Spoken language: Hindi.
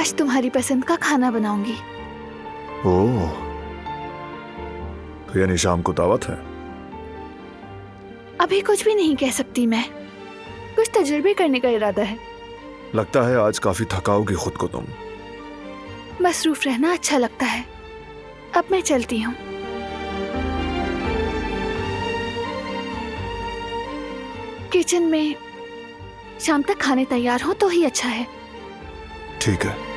आज तुम्हारी पसंद का खाना बनाऊंगी। ओह, तो यानी शाम को दावत है? अभी कुछ भी नहीं कह सकती मैं, कुछ तजुर्बे करने का इरादा है। लगता है आज काफी थकाओगी खुद को तुम। मसरूफ रहना अच्छा लगता है। अब मैं चलती हूँ। किचन में शाम तक खाने तैयार हो तो ही अच्छा है। ठीक है।